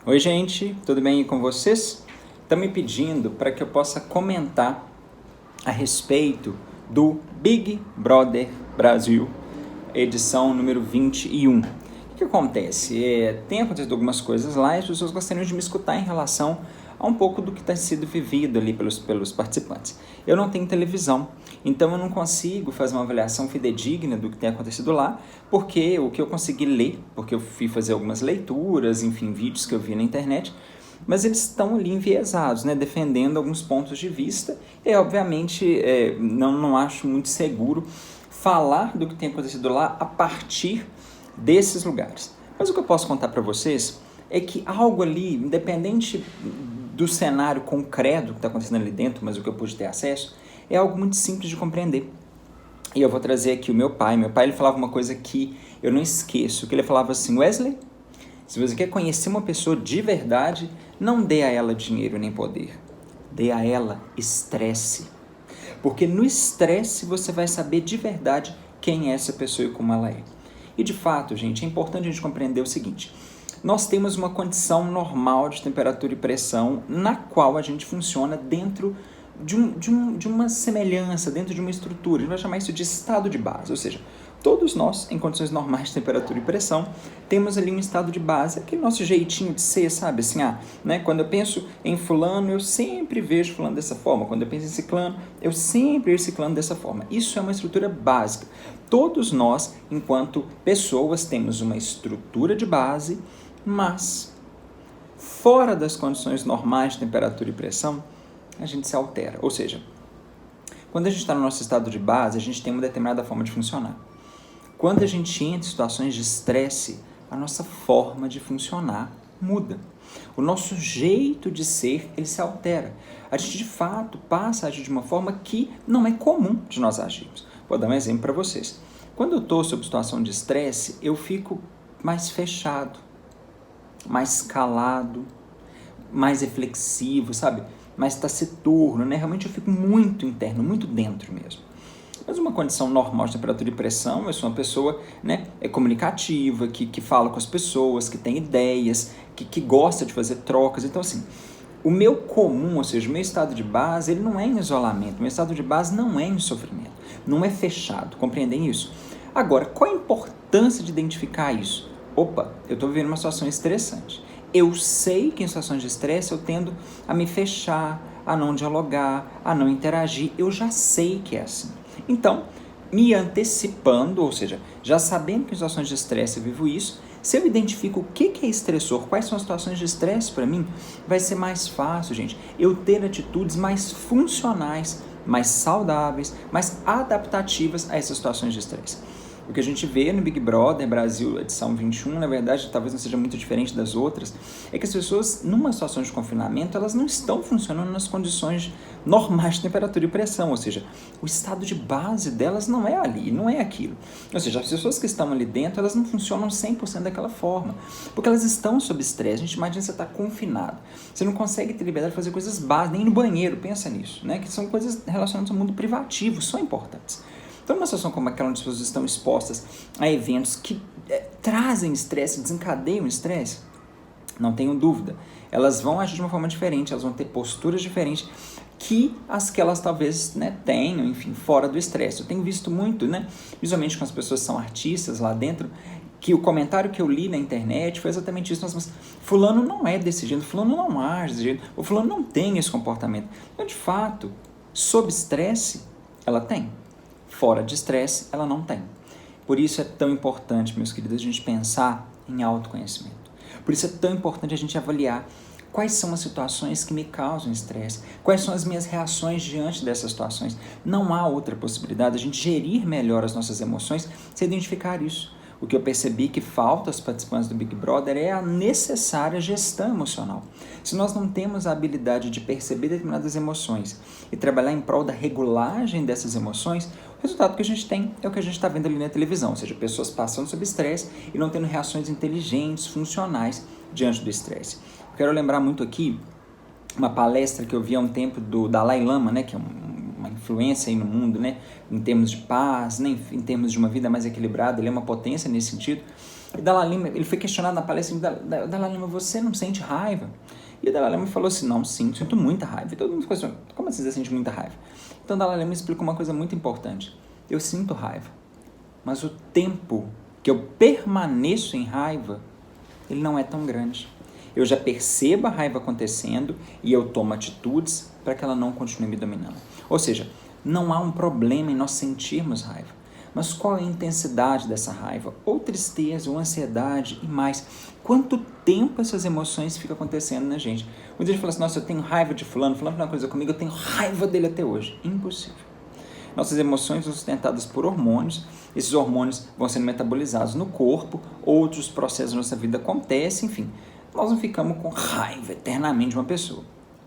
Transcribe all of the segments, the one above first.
Oi, gente, tudo bem com vocês? Estão me pedindo para que eu possa comentar a respeito do Big Brother Brasil, edição número 21. O que acontece? Tem acontecido algumas coisas lá e as pessoas gostariam de me escutar em relação a um pouco do que está sendo vivido ali pelos participantes. Eu não tenho televisão, então eu não consigo fazer uma avaliação fidedigna do que tem acontecido lá, porque o que eu consegui ler, porque eu fui fazer algumas leituras, enfim, vídeos que eu vi na internet, mas eles estão ali enviesados, né, defendendo alguns pontos de vista, e obviamente não acho muito seguro falar do que tem acontecido lá a partir desses lugares. Mas o que eu posso contar para vocês é que algo ali, independente do cenário concreto que está acontecendo ali dentro, mas o que eu pude ter acesso, é algo muito simples de compreender. E eu vou trazer aqui o meu pai. Meu pai ele falava uma coisa que eu não esqueço, que ele falava assim: Wesley, se você quer conhecer uma pessoa de verdade, não dê a ela dinheiro nem poder. Dê a ela estresse. Porque no estresse você vai saber de verdade quem é essa pessoa e como ela é. E de fato, gente, é importante a gente compreender o seguinte: nós temos uma condição normal de temperatura e pressão na qual a gente funciona dentro de uma semelhança, dentro de uma estrutura. A gente vai chamar isso de estado de base, ou seja, todos nós, em condições normais de temperatura e pressão, temos ali um estado de base, aquele nosso jeitinho de ser, sabe? Assim, né? Quando eu penso em fulano, eu sempre vejo fulano dessa forma. Quando eu penso em ciclano, eu sempre vejo ciclano dessa forma. Isso é uma estrutura básica. Todos nós, enquanto pessoas, temos uma estrutura de base, mas fora das condições normais de temperatura e pressão, a gente se altera. Ou seja, quando a gente está no nosso estado de base, a gente tem uma determinada forma de funcionar. Quando a gente entra em situações de estresse, a nossa forma de funcionar muda. O nosso jeito de ser, ele se altera. A gente, de fato, passa a agir de uma forma que não é comum de nós agirmos. Vou dar um exemplo para vocês. Quando eu estou sob situação de estresse, eu fico mais fechado, mais calado, mais reflexivo, sabe? Mais taciturno, né? Realmente eu fico muito interno, muito dentro mesmo. Mas uma condição normal de temperatura e pressão, eu sou uma pessoa, né, comunicativa, que fala com as pessoas, que tem ideias, que gosta de fazer trocas. Então, assim, o meu comum, ou seja, o meu estado de base, ele não é em isolamento, o meu estado de base não é em sofrimento, não é fechado, compreendem isso? Agora, qual a importância de identificar isso? Opa, eu estou vivendo uma situação estressante. Eu sei que em situações de estresse eu tendo a me fechar, a não dialogar, a não interagir. Eu já sei que é assim. Então, me antecipando, ou seja, já sabendo que em situações de estresse eu vivo isso, se eu identifico o que é estressor, quais são as situações de estresse para mim, vai ser mais fácil, gente, eu ter atitudes mais funcionais, mais saudáveis, mais adaptativas a essas situações de estresse. O que a gente vê no Big Brother Brasil, edição 21, na verdade, talvez não seja muito diferente das outras, é que as pessoas, numa situação de confinamento, elas não estão funcionando nas condições normais de temperatura e pressão, ou seja, o estado de base delas não é ali, não é aquilo. Ou seja, as pessoas que estão ali dentro, elas não funcionam 100% daquela forma, porque elas estão sob estresse. A gente imagina você estar confinado, você não consegue ter liberdade de fazer coisas básicas, nem no banheiro, pensa nisso, né? Que são coisas relacionadas ao mundo privativo, são importantes. Então, numa situação como aquela onde as pessoas estão expostas a eventos que trazem estresse, desencadeiam estresse, não tenho dúvida, elas vão agir de uma forma diferente, elas vão ter posturas diferentes que as que elas talvez, né, tenham, enfim, fora do estresse. Eu tenho visto muito, né, visualmente com as pessoas que são artistas lá dentro, que o comentário que eu li na internet foi exatamente isso: mas fulano não é desse jeito, fulano não age desse jeito, o fulano não tem esse comportamento. Então, de fato, sob estresse, ela tem. Fora de estresse, ela não tem. Por isso é tão importante, meus queridos, a gente pensar em autoconhecimento. Por isso é tão importante a gente avaliar quais são as situações que me causam estresse, quais são as minhas reações diante dessas situações. Não há outra possibilidade de a gente gerir melhor as nossas emoções sem identificar isso. O que eu percebi que falta aos participantes do Big Brother é a necessária gestão emocional. Se nós não temos a habilidade de perceber determinadas emoções e trabalhar em prol da regulagem dessas emoções, o resultado que a gente tem é o que a gente está vendo ali na televisão, ou seja, pessoas passando sob estresse e não tendo reações inteligentes, funcionais diante do estresse. Eu quero lembrar muito aqui uma palestra que eu vi há um tempo do Dalai Lama, né, que é uma influência aí no mundo, né, em termos de paz, né, em termos de uma vida mais equilibrada. Ele é uma potência nesse sentido. E o Dalai Lama, ele foi questionado na palestra, Dalai Lama, você não sente raiva? E o Dalai Lama falou assim, não, sim, sinto muita raiva. E todo mundo questionou, como assim você sente muita raiva? Então o Dalai Lama explicou uma coisa muito importante. Eu sinto raiva, mas o tempo que eu permaneço em raiva, ele não é tão grande. Eu já percebo a raiva acontecendo e eu tomo atitudes para que ela não continue me dominando. Ou seja, não há um problema em nós sentirmos raiva. Mas qual é a intensidade dessa raiva? Ou tristeza, ou ansiedade e mais. Quanto tempo essas emoções ficam acontecendo na gente? Muita gente fala assim, nossa, eu tenho raiva de fulano fez uma coisa comigo, eu tenho raiva dele até hoje. Impossível. Nossas emoções são sustentadas por hormônios, esses hormônios vão sendo metabolizados no corpo, outros processos da nossa vida acontecem, enfim. Nós não ficamos com raiva eternamente de uma pessoa.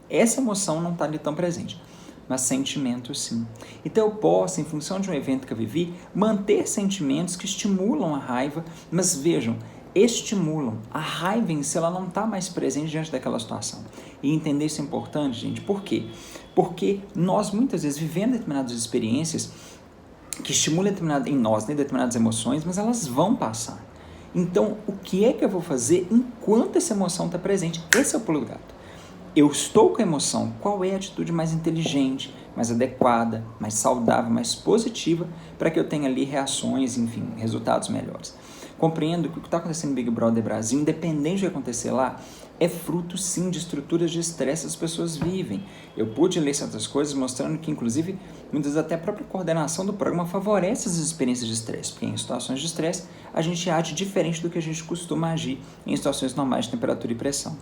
Essa emoção não está ali tão presente, mas sentimentos sim. Então eu posso, em função de um evento que eu vivi, manter sentimentos que estimulam a raiva, mas vejam, estimulam. A raiva em si, ela não está mais presente diante daquela situação. E entender isso é importante, gente. Por quê? Porque nós, muitas vezes, vivendo determinadas experiências que estimulam em nós determinadas emoções, mas elas vão passar. Então, o que é que eu vou fazer enquanto essa emoção está presente? Esse é o pulo do gato. Eu estou com a emoção, qual é a atitude mais inteligente, mais adequada, mais saudável, mais positiva, para que eu tenha ali reações, enfim, resultados melhores. Compreendo que o que está acontecendo no Big Brother Brasil, independente do que acontecer lá, é fruto sim de estruturas de estresse que as pessoas vivem. Eu pude ler certas coisas mostrando que, inclusive, muitas vezes até a própria coordenação do programa favorece as experiências de estresse, porque em situações de estresse a gente age diferente do que a gente costuma agir em situações normais de temperatura e pressão.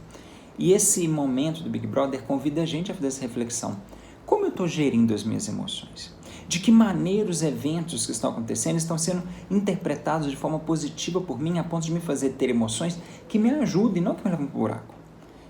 E esse momento do Big Brother convida a gente a fazer essa reflexão. Como eu estou gerindo as minhas emoções? De que maneira os eventos que estão acontecendo estão sendo interpretados de forma positiva por mim, a ponto de me fazer ter emoções que me ajudem, não que me levem para o buraco.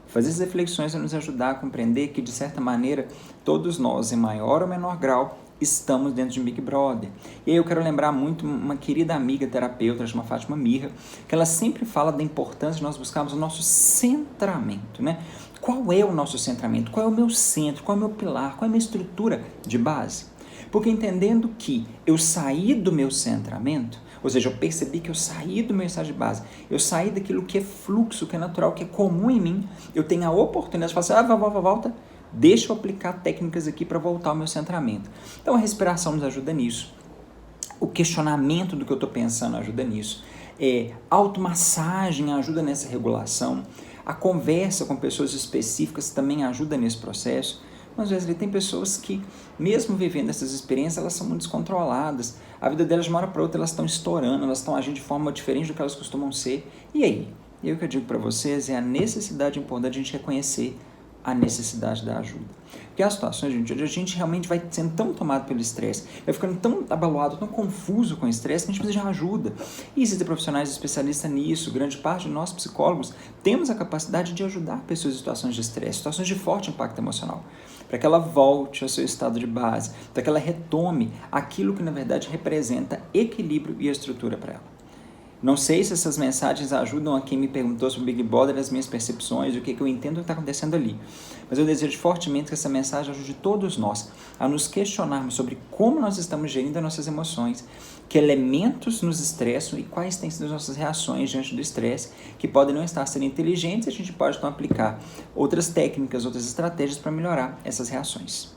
Fazer essas reflexões vai nos ajudar a compreender que, de certa maneira, todos nós, em maior ou menor grau, estamos dentro de um Big Brother. E aí eu quero lembrar muito uma querida amiga terapeuta, chamada Fátima Mirra, que ela sempre fala da importância de nós buscarmos o nosso centramento, né? Qual é o nosso centramento? Qual é o meu centro? Qual é o meu pilar? Qual é a minha estrutura de base? Porque entendendo que eu saí do meu centramento, ou seja, eu percebi que eu saí do meu estado de base, eu saí daquilo que é fluxo, que é natural, que é comum em mim, eu tenho a oportunidade de falar assim, volta, deixa eu aplicar técnicas aqui para voltar ao meu centramento. Então a respiração nos ajuda nisso, o questionamento do que eu estou pensando ajuda nisso, automassagem ajuda nessa regulação, a conversa com pessoas específicas também ajuda nesse processo. Mas às vezes tem pessoas que, mesmo vivendo essas experiências, elas são muito descontroladas. A vida delas de uma hora para outra, elas estão estourando, elas estão agindo de forma diferente do que elas costumam ser. E aí? E o que eu digo para vocês é a necessidade importante de a gente reconhecer a necessidade da ajuda. Porque as situações, gente, onde a gente realmente vai sendo tão tomado pelo estresse, vai ficando tão abalado, tão confuso com o estresse, que a gente precisa de ajuda. E existem profissionais especialistas nisso, grande parte de nós psicólogos temos a capacidade de ajudar pessoas em situações de estresse, situações de forte impacto emocional, para que ela volte ao seu estado de base, para que ela retome aquilo que na verdade representa equilíbrio e estrutura para ela. Não sei se essas mensagens ajudam a quem me perguntou sobre o Big Brother, as minhas percepções, o que eu entendo que está acontecendo ali. Mas eu desejo fortemente que essa mensagem ajude todos nós a nos questionarmos sobre como nós estamos gerindo as nossas emoções, que elementos nos estressam e quais têm sido as nossas reações diante do estresse, que podem não estar sendo inteligentes e a gente pode então aplicar outras técnicas, outras estratégias para melhorar essas reações.